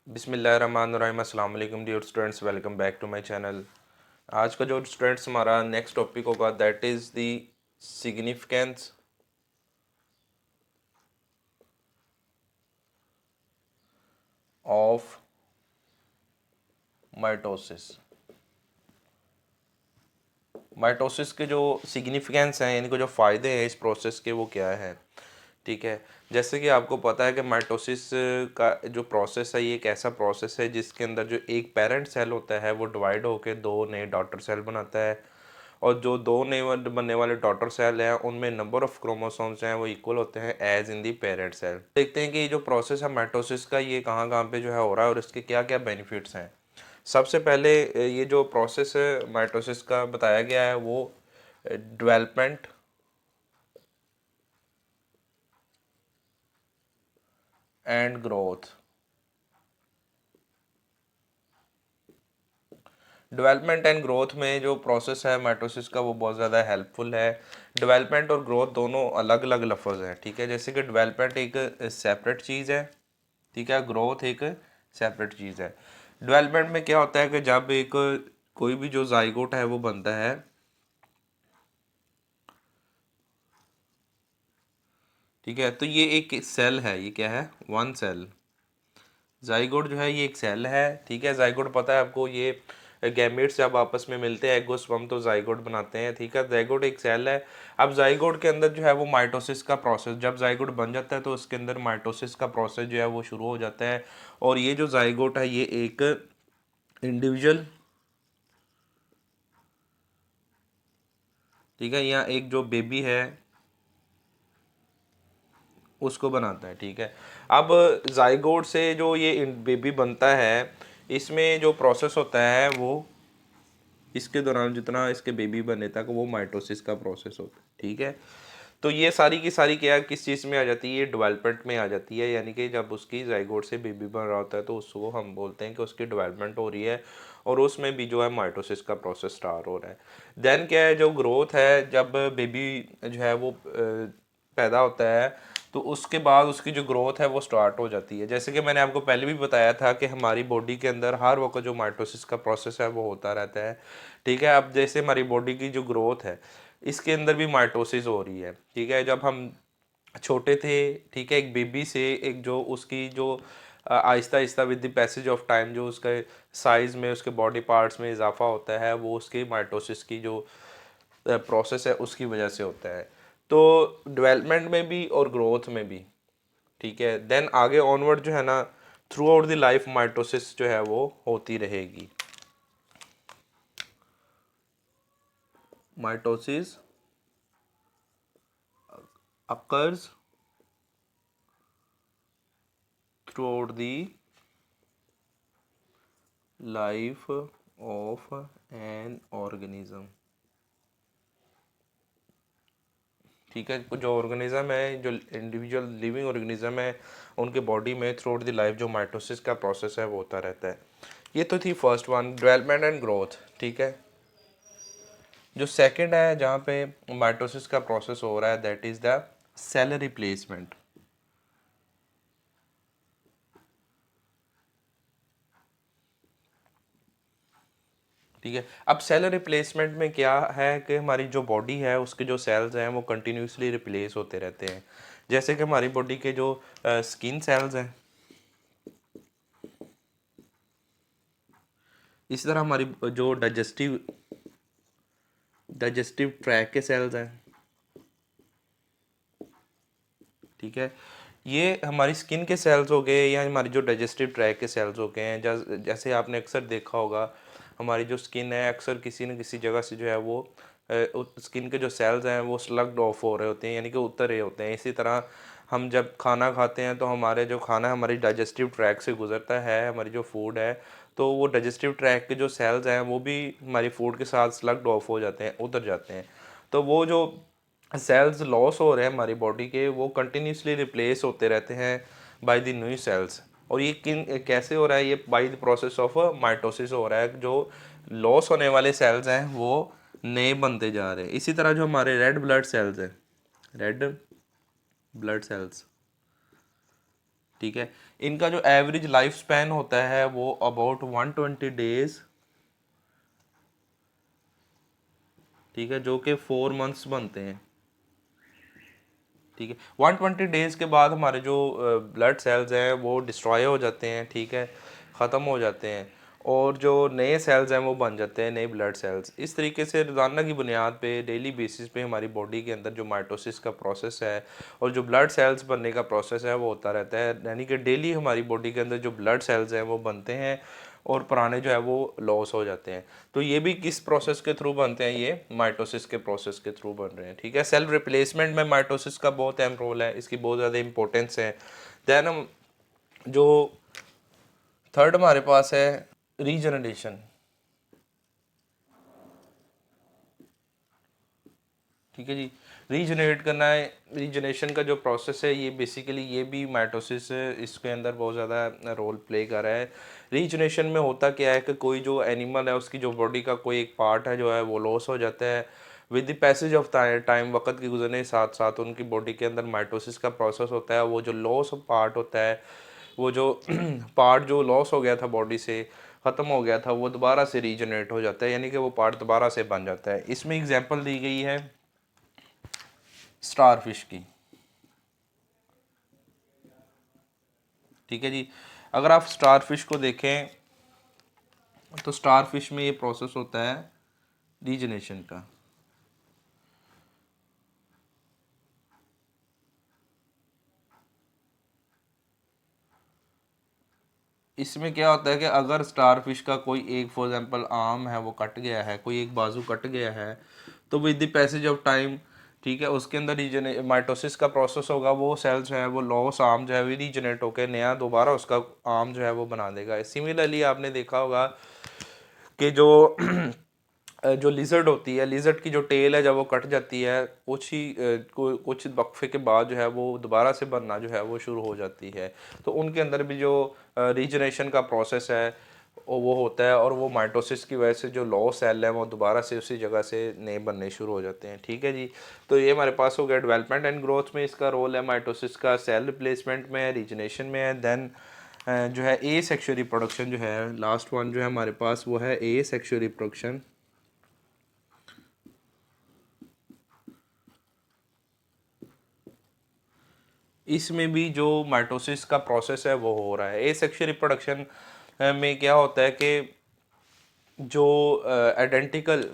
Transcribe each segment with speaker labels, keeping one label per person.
Speaker 1: बिस्मिल्लाहिर्रहमानिर्रहीम। अस्सलाम वालेकुम dear students, welcome back to my channel. आज का जो स्टूडेंट्स हमारा नेक्स्ट टॉपिक होगा that is the significance of mitosis. Mitosis के जो सिग्निफिकेंस हैं, यानी कि जो फ़ायदे हैं इस प्रोसेस के, वो क्या है। ठीक है, जैसे कि आपको पता है कि माइटोसिस का जो प्रोसेस है ये एक ऐसा प्रोसेस है जिसके अंदर जो एक पेरेंट सेल होता है वो डिवाइड होकर दो नए डॉटर सेल बनाता है, और जो दो नए बनने वाले डॉटर सेल हैं उनमें नंबर ऑफ क्रोमोसोम्स हैं वो इक्वल होते हैं as in the parent cell. देखते हैं कि ये जो प्रोसेस है माइटोसिस का ये कहाँ कहाँ पे जो है हो रहा है और इसके क्या क्या बेनिफिट्स हैं। सबसे पहले ये जो प्रोसेस है माइटोसिस का बताया गया है वो development and growth. Development and growth में जो प्रोसेस है माइटोसिस का वो बहुत ज़्यादा हेल्पफुल है। डेवलपमेंट और ग्रोथ दोनों अलग अलग लफ्ज़ हैं, ठीक है। जैसे कि डेवलपमेंट एक सेपरेट चीज़ है, ठीक है, ग्रोथ एक सेपरेट चीज़ है। डेवलपमेंट में क्या होता है कि जब एक कोई भी जो जाइगोट है वो बनता है, ठीक है, तो ये एक सेल है, ये क्या है, वन सेल। जाइगोट जो है ये एक सेल है, ठीक है। जाइगोट पता है आपको, ये गैमेट्स जब आपस में मिलते हैं एगोस्पर्म तो जाइगोट बनाते हैं, ठीक है। जाइगोट एक सेल है। अब जाइगोट के अंदर जो है वो माइटोसिस का प्रोसेस, जब जाइगोट बन जाता है तो उसके अंदर माइटोसिस का प्रोसेस जो है वो शुरू हो जाता है। और ये जो जाइगोट है ये एक इंडिविजुअल, ठीक है, यहाँ एक जो बेबी है उसको बनाता है, ठीक है। अब जाइगोट से जो ये बेबी बनता है इसमें जो प्रोसेस होता है वो इसके दौरान जितना इसके बेबी बने तक वो माइटोसिस का प्रोसेस होता है, ठीक है। तो ये सारी की सारी क्या किस चीज़ में आ जाती है, ये डेवलपमेंट में आ जाती है, यानी कि जब उसकी जाइगोट से बेबी बन रहा होता है तो उसको हम बोलते हैं कि उसकी डेवलपमेंट हो रही है और उसमें भी जो है माइटोसिस का प्रोसेस स्टार्ट हो रहा है। देन क्या है, जो ग्रोथ है, जब बेबी जो है वो पैदा होता है तो उसके बाद उसकी जो ग्रोथ है वो स्टार्ट हो जाती है। जैसे कि मैंने आपको पहले भी बताया था कि हमारी बॉडी के अंदर हर वक्त जो माइटोसिस का प्रोसेस है वो होता रहता है, ठीक है। अब जैसे हमारी बॉडी की जो ग्रोथ है इसके अंदर भी माइटोसिस हो रही है, ठीक है। जब हम छोटे थे, ठीक है, एक बेबी से एक जो उसकी जो Aahista Aahista with the passage of time जो उसके साइज़ में उसके बॉडी पार्ट्स में इजाफा होता है वो उसके माइटोसिस की जो प्रोसेस है उसकी वजह से होता है। तो डेवलपमेंट में भी और ग्रोथ में भी, ठीक है। देन आगे ऑनवर्ड जो है ना, through out the life mitosis जो है वो होती रहेगी। Mitosis occurs throughout the life of an organism, ठीक है। जो ऑर्गेनिज्म है, जो इंडिविजुअल लिविंग ऑर्गेनिज्म है, उनके बॉडी में थ्रू आउट द लाइफ जो माइटोसिस का प्रोसेस है वो होता रहता है। ये तो थी first one, development and growth, ठीक है। जो सेकंड है जहाँ पे माइटोसिस का प्रोसेस हो रहा है that is the cell replacement, ठीक है। अब सेल रिप्लेसमेंट में क्या है कि हमारी जो बॉडी है उसके जो सेल्स हैं वो कंटिन्यूसली रिप्लेस होते रहते हैं। जैसे कि हमारी बॉडी के जो स्किन सेल्स हैं, इसी तरह हमारी जो डाइजेस्टिव ट्रैक के सेल्स हैं, ठीक है। ये हमारी स्किन के सेल्स हो गए या हमारी जो डाइजेस्टिव ट्रैक के सेल्स हो गए हैं। जैसे आपने अक्सर देखा होगा हमारी जो स्किन है अक्सर किसी न किसी जगह से जो है वो स्किन के जो सेल्स हैं वो स्लग्ड ऑफ हो रहे होते हैं, यानी कि उतर रहे होते हैं। इसी तरह हम जब खाना खाते हैं तो हमारे जो खाना हमारी डाइजेस्टिव ट्रैक से गुजरता है, हमारी जो फूड है, तो वो डाइजेस्टिव ट्रैक के जो सेल्स हैं वो भी हमारी फूड के साथ स्लग्ड ऑफ हो जाते हैं, उतर जाते हैं। तो वो जो सेल्स लॉस हो रहे हैं हमारी बॉडी के वो कंटिन्यूसली रिप्लेस होते रहते हैं बाय द न्यू सेल्स। और ये किन कैसे हो रहा है, ये bye the process of mitosis हो रहा है। जो लॉस होने वाले सेल्स हैं वो नए बनते जा रहे हैं। इसी तरह जो हमारे रेड ब्लड सेल्स हैं, रेड ब्लड सेल्स, ठीक है। इनका जो एवरेज लाइफ स्पैन होता है वो अबाउट 120 डेज, ठीक है, जो कि 4 मंथ्स बनते हैं, ठीक है। 120 डेज के बाद हमारे जो ब्लड सेल्स हैं वो डिस्ट्रॉय हो जाते हैं, ठीक है, ख़त्म हो जाते हैं, और जो नए सेल्स हैं वो बन जाते हैं, नए ब्लड सेल्स। इस तरीके से रोज़ाना की बुनियाद पे, डेली बेसिस पे हमारी बॉडी के अंदर जो माइटोसिस का प्रोसेस है और जो ब्लड सेल्स बनने का प्रोसेस है वो होता रहता है। यानी कि डेली हमारी बॉडी के अंदर जो ब्लड सेल्स हैं वो बनते हैं और पुराने जो है वो लॉस हो जाते हैं। तो ये भी किस प्रोसेस के थ्रू बनते हैं? ये माइटोसिस के प्रोसेस के थ्रू बन रहे हैं, ठीक है। सेल रिप्लेसमेंट में माइटोसिस का बहुत अहम रोल है, इसकी बहुत ज़्यादा इंपॉर्टेंस है। दैन हम जो थर्ड हमारे पास है रीजनरेशन, ठीक है जी। रीजनरेट करना है, रीजनरेशन का जो प्रोसेस है ये बेसिकली ये भी माइटोसिस इसके अंदर बहुत ज़्यादा रोल प्ले कर रहा है। रीजनरेशन में होता क्या है कि कोई जो एनिमल है उसकी जो बॉडी का कोई एक पार्ट है जो है वो लॉस हो जाता है। With the passage of time, वक्त के गुजरने के साथ साथ उनकी बॉडी के अंदर माइटोसिस का प्रोसेस होता है। वो जो लॉस पार्ट होता है, वो जो पार्ट जो लॉस हो गया था बॉडी से, ख़त्म हो गया था, वो दोबारा से रीजनरेट हो जाता है, यानी कि वो पार्ट दोबारा से बन जाता है। इसमें एग्जांपल दी गई है स्टार फिश की, ठीक है जी। अगर आप स्टार फिश को देखें तो स्टार फिश में ये प्रोसेस होता है रीजनेशन का। इसमें क्या होता है कि अगर स्टार फिश का कोई एक फॉर एग्जांपल आर्म है वो कट गया है, कोई एक बाजू कट गया है, तो with the passage of time, ठीक है, उसके अंदर रीजन माइटोसिस का प्रोसेस होगा। वो सेल जो है वो लॉस आर्म जो है वो रीजनरेट होकर नया दोबारा उसका आर्म जो है वो बना देगा। सिमिलरली आपने देखा होगा कि जो लिजर्ड होती है, लिजर्ड की जो टेल है जब वो कट जाती है कुछ वक्फे के बाद जो है वो दोबारा से बनना जो है वो शुरू हो जाती है। तो उनके अंदर भी जो रीजनरेशन का प्रोसेस है वो होता है, और वो माइटोसिस की वजह से जो लॉ सेल है वो दोबारा से उसी जगह से नए बनने शुरू हो जाते हैं, ठीक है जी। तो ये हमारे पास हो गया डेवलपमेंट एंड ग्रोथ में इसका रोल है माइटोसिस का, सेल रिप्लेसमेंट में है, रीजनरेशन में है। देन जो है ए सेक्सुअल रिप्रोडक्शन जो है लास्ट वन जो है हमारे पास, वो है ए सेक्सुअल रिप्रोडक्शन। इसमें भी जो माइटोसिस का प्रोसेस है वो हो रहा है। एसेक्सुअल रिप्रोडक्शन में क्या होता है कि जो आइडेंटिकल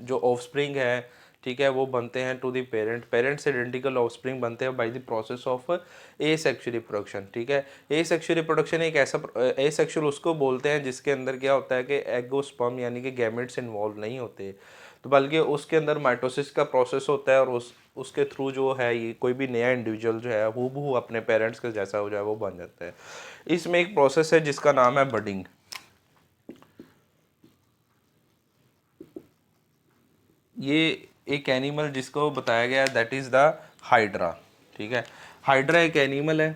Speaker 1: जो ऑफस्प्रिंग है, ठीक है, वो बनते हैं टू द पेरेंट, पेरेंट से आइडेंटिकल ऑफस्प्रिंग बनते हैं bye the process of asexual reproduction, ठीक है। एसेक्सुअल रिप्रोडक्शन एक ऐसा एसेक्सुअल उसको बोलते हैं जिसके अंदर क्या होता है कि एगोस्पर्म यानी कि गैमेट्स इन्वॉल्व नहीं होते, तो बल्कि उसके अंदर माइटोसिस का प्रोसेस होता है, और उसके थ्रू जो है ये कोई भी नया इंडिविजुअल जो है हूबहू अपने पेरेंट्स के जैसा हो जाए वो बन जाता है। इसमें एक प्रोसेस है जिसका नाम है बडिंग। ये एक एनिमल जिसको बताया गया है दैट इज़ द हाइड्रा, ठीक है। हाइड्रा एक एनिमल है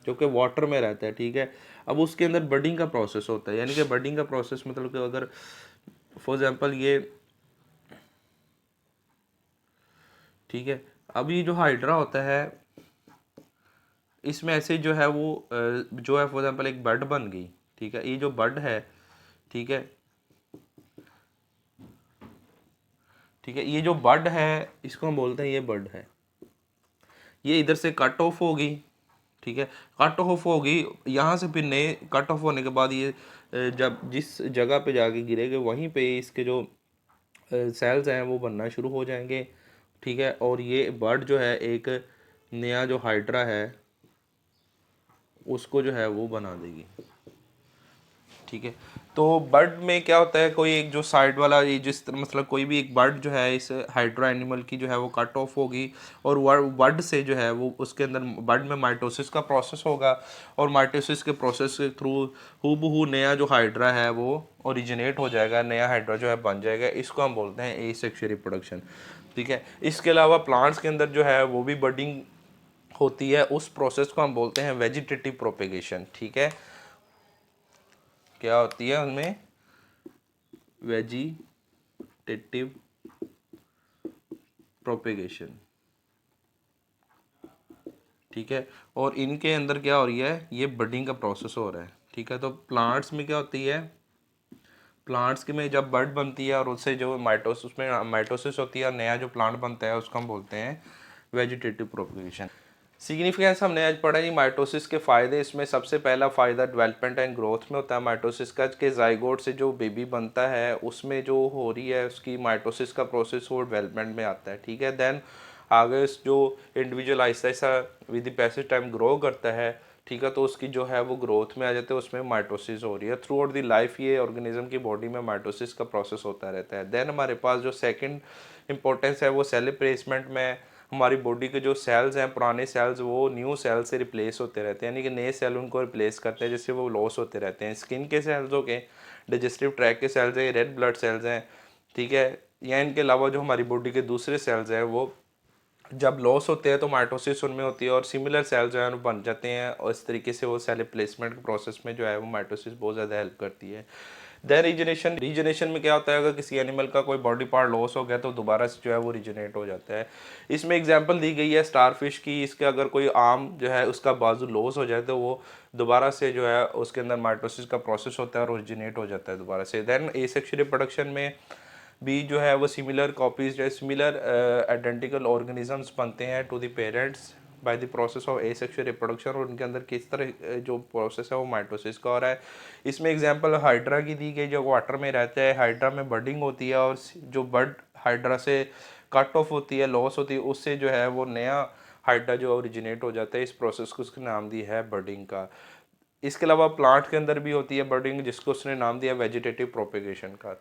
Speaker 1: जो कि वाटर में रहता है, ठीक है। अब उसके अंदर बडिंग का प्रोसेस होता है, यानी कि बडिंग का प्रोसेस मतलब कि अगर फॉर एग्जांपल ये, ठीक है, अब ये जो हाइड्रा होता है इसमें ऐसे जो है वो जो है फॉर एग्जांपल एक बर्ड बन गई, ठीक है। ये जो बर्ड है, ठीक है, ठीक है, ये जो बर्ड है इसको हम बोलते हैं ये बर्ड है। ये इधर से कट ऑफ होगी, ठीक है, कट ऑफ होगी यहाँ से, फिर नए कट ऑफ होने के बाद ये जब जिस जगह पे जाके गिरेगा वहीं पे इसके जो सेल्स हैं वो बनना शुरू हो जाएंगे, ठीक है। और ये बर्ड जो है एक नया जो हाइड्रा है उसको जो है वो बना देगी, ठीक है। तो बर्ड में क्या होता है, कोई एक जो साइड वाला ये जिस तरह मतलब कोई भी एक बर्ड जो है इस हाइड्रा एनिमल की जो है वो कट ऑफ होगी, और बर्ड से जो है वो उसके अंदर बर्ड में माइटोसिस का प्रोसेस होगा, और माइटोसिस के प्रोसेस के थ्रू हूबहू नया जो हाइड्रा है वो ओरिजिनेट हो जाएगा, नया हाइड्रा जो है बन जाएगा। इसको हम बोलते हैं एसेक्सुअल रिप्रोडक्शन, ठीक है। इसके अलावा प्लांट्स के अंदर जो है वो भी बडिंग होती है, उस प्रोसेस को हम बोलते हैं वेजिटेटिव प्रोपेगेशन, ठीक है। क्या होती है उनमें? वेजिटेटिव प्रोपेगेशन, ठीक है। और इनके अंदर क्या हो रही है, ये बडिंग का प्रोसेस हो रहा है। ठीक है। तो प्लांट्स में क्या होती है, प्लांट्स के में जब बड बनती है और उससे जो माइटोसिस में माइटोसिस होती है और नया जो प्लांट बनता है उसको हम बोलते हैं वेजिटेटिव प्रोपगेशन। सिग्निफिकेंस हमने आज पढ़ा जी माइटोसिस के फ़ायदे। इसमें सबसे पहला फ़ायदा डेवलपमेंट एंड ग्रोथ में होता है माइटोसिस का, कि जाइगोट से जो बेबी बनता है उसमें जो हो रही है उसकी माइटोसिस का प्रोसेस वो डेवलपमेंट में आता है। ठीक है। देन आगे जो individual Aahista Aahista with the passage time grow करता है, ठीक है, तो उसकी जो है वो ग्रोथ में आ जाते हैं, उसमें माइटोसिस हो रही है। थ्रू आउट द लाइफ ये ऑर्गेनिज्म की बॉडी में माइटोसिस का प्रोसेस होता रहता है। देन हमारे पास जो सेकंड इंपॉर्टेंस है वो सेल रिप्लेसमेंट में। हमारी बॉडी के जो सेल्स हैं, पुराने सेल्स, वो न्यू सेल से रिप्लेस होते रहते हैं, यानी कि नए सेल उनको रिप्लेस करते हैं, जिससे वो लॉस होते रहते हैं। स्किन के सेल्स हो गए, डाइजेस्टिव ट्रैक के सेल्स हैं, रेड ब्लड सेल्स हैं। ठीक है। या इनके अलावा जो हमारी बॉडी के दूसरे सेल्स हैं वो जब लॉस होते हैं तो माइटोसिस उनमें होती है और सिमिलर सेल जो है वो बन जाते हैं, और इस तरीके से वो सेल रिप्लेसमेंट के प्रोसेस में जो है वो माइटोसिस बहुत ज़्यादा हेल्प करती है। देन रीजनेशन, रीजनेशन में क्या होता है, अगर किसी एनिमल का कोई बॉडी पार्ट लॉस हो गया तो दोबारा से जो है वो रीजनरेट हो जाता है। इसमें एग्जांपल दी गई है स्टारफिश की। इसके अगर कोई आर्म जो है उसका बाजू लॉस हो जाए तो वो दोबारा से जो है उसके अंदर माइटोसिस का प्रोसेस होता है और ओरिजिनेट हो जाता है दोबारा से। देन एसेक्सुअल रिप्रोडक्शन में भी जो है वो सिमिलर कॉपीज जो सिमिलर आइडेंटिकल ऑर्गेनिजम्स बनते हैं to the parents by the process of asexual reproduction, और उनके अंदर किस तरह जो प्रोसेस है वो माइटोसिस का हो रहा है। इसमें एग्जांपल हाइड्रा की दी गई, जो वाटर में रहता है। हाइड्रा में बर्डिंग होती है और जो बर्ड हाइड्रा से कट ऑफ होती है, लॉस होती है, उससे जो है वो नया हाइड्रा जो ओरिजिनेट हो जाता है। इस प्रोसेस को उसका नाम दी है बर्डिंग का। इसके अलावा प्लांट के अंदर भी होती है बर्डिंग, जिसको उसने नाम दिया वेजिटेटिव प्रोपेगेशन का।